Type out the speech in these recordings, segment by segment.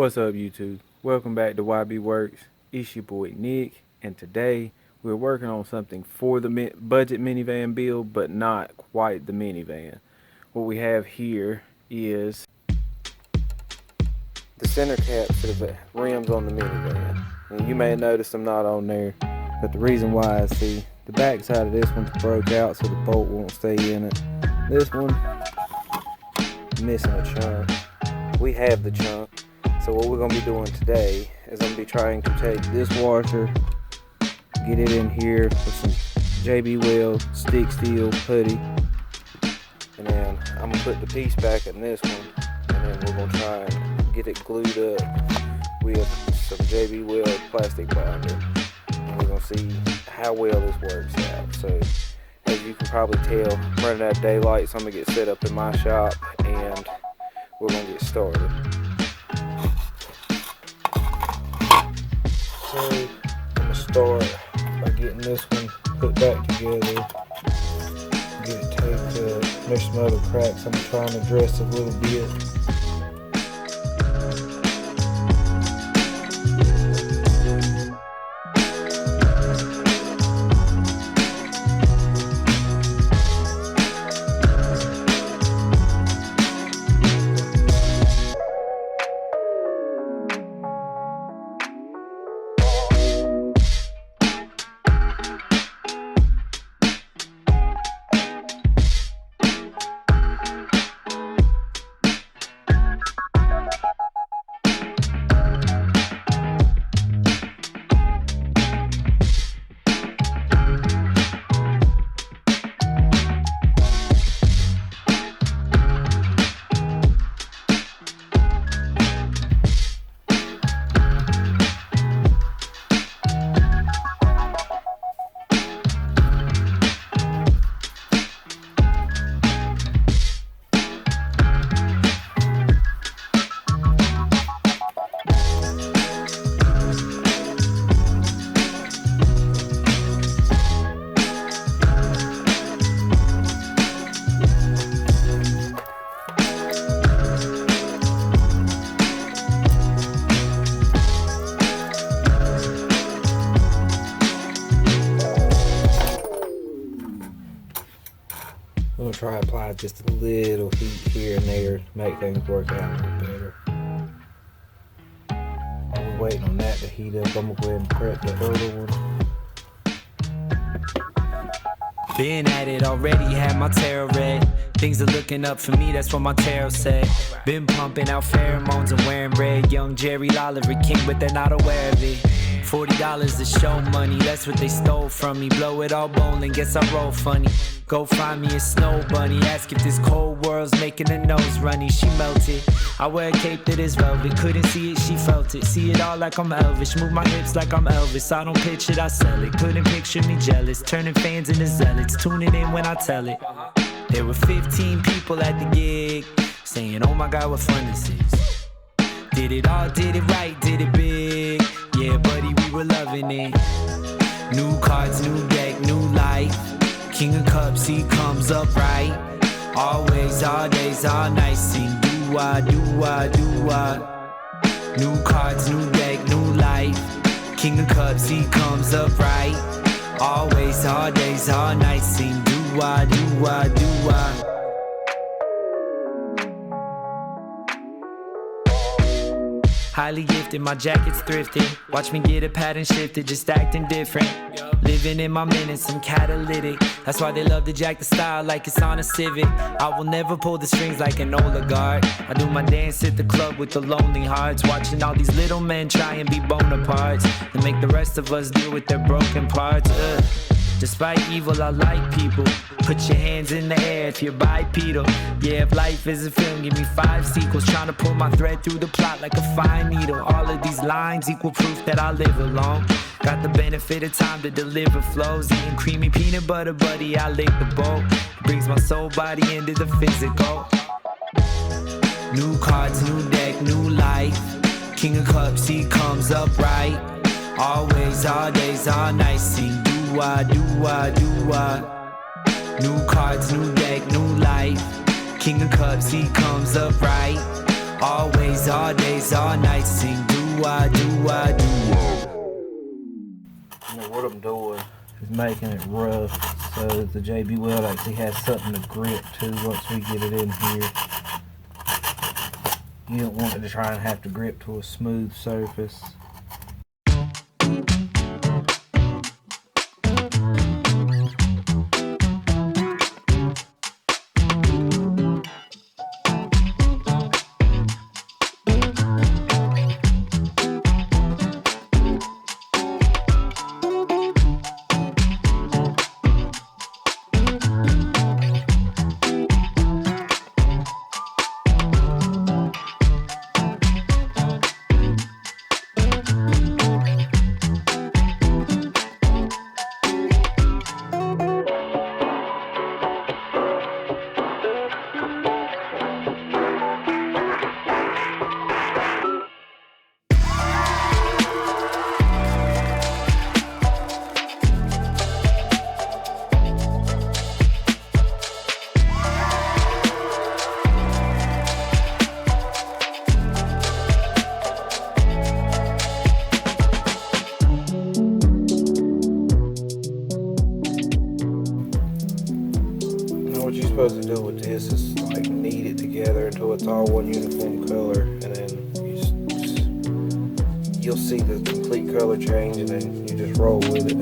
What's up, YouTube? Welcome back to YB Works. It's your boy Nick, and today we're working on something for the budget minivan build, but not quite the minivan. What we have here is the center caps for the rims on the minivan. And you may notice them not on there, but the reason why is, see, the back side of this one's broke out so the bolt won't stay in it. This one, missing a chunk. We have the chunk. So what we're going to be doing today is I'm going to be trying to take this washer, get it in here with some JB Weld stick steel putty, and then I'm going to put the piece back in this one, and then we're going to try and get it glued up with some JB Weld plastic binder, and we're going to see how well this works out. So as you can probably tell, I'm running out of daylight, so I'm going to get set up in my shop, and we're going to get started. So I'm going to start by getting this one put back together, get it taped up. There's some other cracks I'm trying to address a little bit. I'm going to try to apply just a little heat here and there to make things work out a little better. While we're waiting on that to heat up, I'm going to go ahead and prep the other one. Been at it already, had my tarot read. Things are looking up for me, that's what my tarot said. Been pumping out pheromones and wearing red. Young Jerry Lolliver King, but they're not aware of it. $40 is show money, that's what they stole from me. Blow it all bowling, guess I roll funny. Go find me a snow bunny, ask if this cold world's making her nose runny. She melted, I wear a cape that is velvet. Couldn't see it, she felt it. See it all like I'm Elvis, move my hips like I'm Elvis. I don't pitch it, I sell it. Couldn't picture me jealous, turning fans into zealots. Tuning in when I tell it. There were 15 people at the gig, saying, oh my God, what fun this is. Did it all, did it right, did it big. Yeah, buddy, we were loving it. New cards, new deck, new life. King of Cups, he comes up right. Always, all days, all nights. Sing do-wah, do-wah, do-wah. New cards, new deck, new life. King of Cups, he comes up right. Always, all days, all nights. Sing do-wah, do-wah, do-wah. Highly gifted, my jacket's thrifted. Watch me get a pattern shifted, just acting different. Living in my minutes, I'm catalytic. That's why they love to jack the style like it's on a Civic. I will never pull the strings like an oligarch. I do my dance at the club with the lonely hearts. Watching all these little men try and be Bonapartes and make the rest of us deal with their broken parts. Despite evil, I like people. Put your hands in the air if you're bipedal. Yeah, if life is a film, give me 5 sequels. Trying to pull my thread through the plot like a fine needle. All of these lines equal proof that I live alone. Got the benefit of time to deliver flows. Eating creamy peanut butter, buddy, I lick the bowl. It brings my soul body into the physical. New cards, new deck, new life. King of Cups, he comes up right. Always, all days, all nights. Sing do-wah, do-wah, do-wah. New cards, new deck, new life. King of Cups, he comes up right. Always, all days, all nights, sing do I, do I, do I. You know what I'm doing is making it rough so that the JB weld actually has something to grip to once we get it in here. You don't want it to try and have to grip to a smooth surface. What you're supposed to do with this is like knead it together until it's all one uniform color, and then you'll see the complete color change, and then you just roll with it.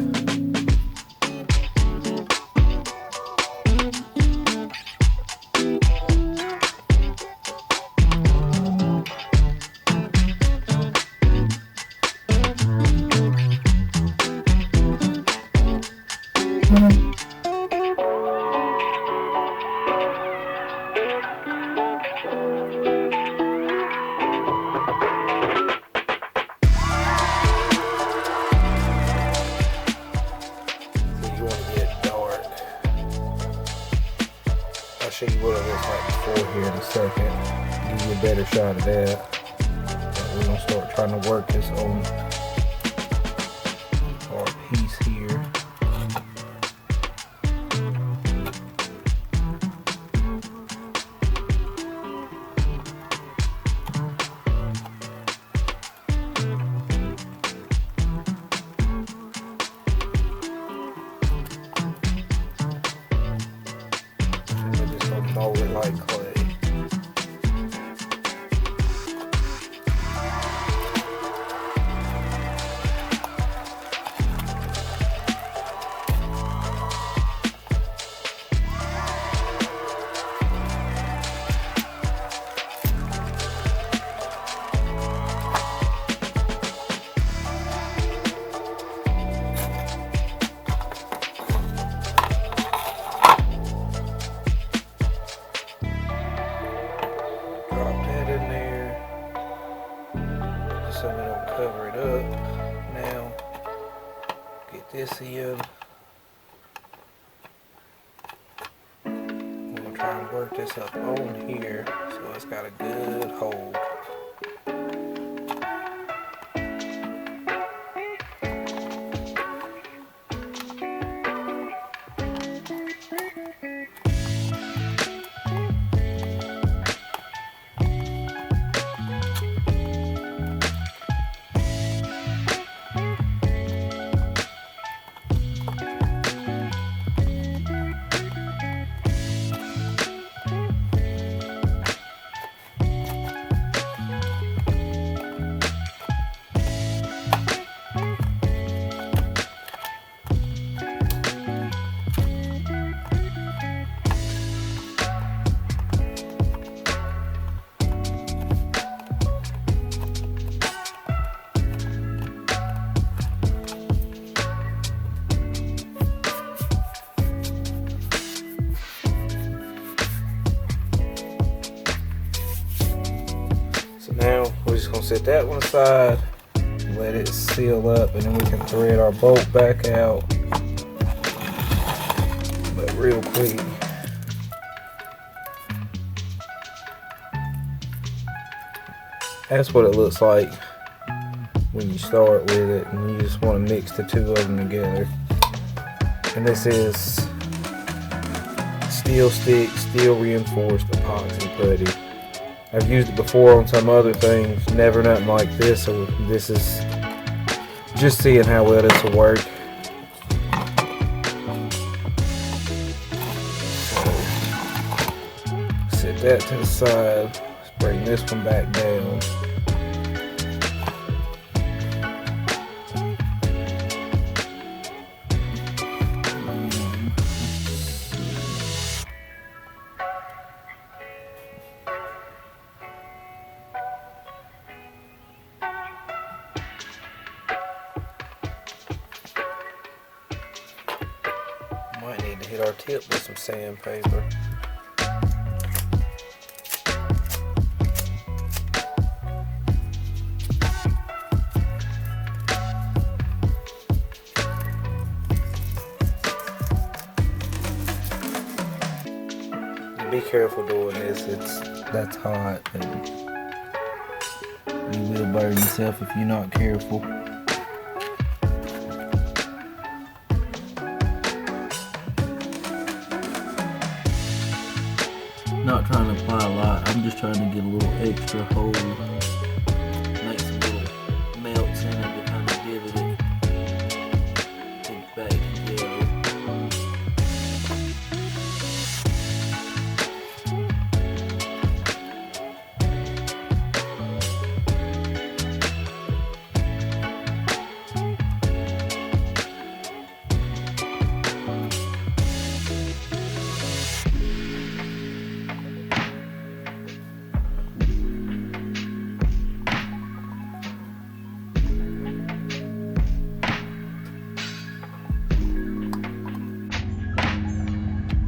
I'll show you what it looks like before here in a second. Give you a better shot of that. And we're gonna start trying to work this on our piece here. Mold it like clay. So we don't cover it up. Now, get this in. I'm gonna try and work this up on here so it's got a good hold. Now we're just gonna set that one aside, let it seal up, and then we can thread our bolt back out. But real quick, that's what it looks like when you start with it, and you just want to mix the two of them together. And this is steel stick, steel reinforced epoxy putty. I've used it before on some other things, never nothing like this, so this is just seeing how well this will work. So, set that to the side. Let's bring this one back down. Might need to hit our tip with some sandpaper. Be careful doing this, that's hot and you will burn yourself if you're not careful. Not trying to apply a lot, I'm just trying to get a little extra hold. Make some little melts in it to kind of give it back together.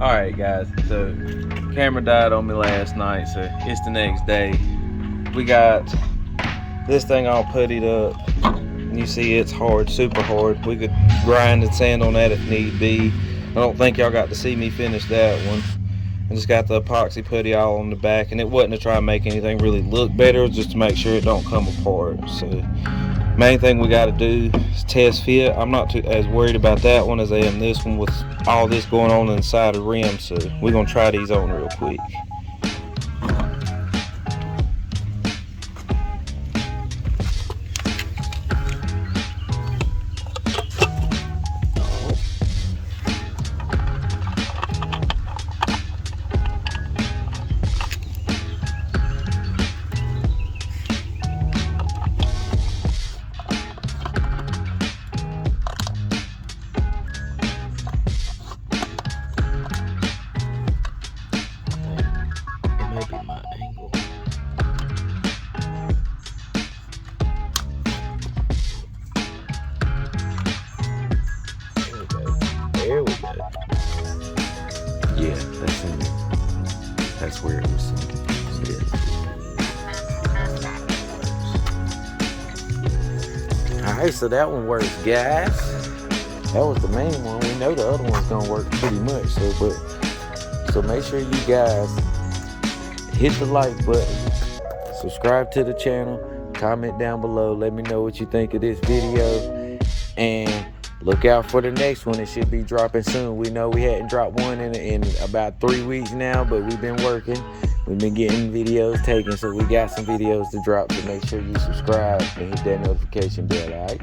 Alright guys, so camera died on me last night, so it's the next day. We got this thing all puttied up. You see it's hard, super hard. We could grind and sand on that if need be. I don't think y'all got to see me finish that one. I just got the epoxy putty all on the back, and it wasn't to try and make anything really look better, it was just to make sure it don't come apart. So main thing we got to do is test fit. I'm not as worried about that one as I am this one with all this going on inside the rim, so we're gonna try these on real quick. There we go. Yeah, that's where it was. Alright, so that one works, guys. That was the main one. We know the other one's gonna work pretty much. So make sure you guys hit the like button, subscribe to the channel, comment down below, let me know what you think of this video, and look out for the next one. It should be dropping soon. We know we hadn't dropped one in about 3 weeks now, but we've been working. We've been getting videos taken, so we got some videos to drop. So make sure you subscribe and hit that notification bell, alright?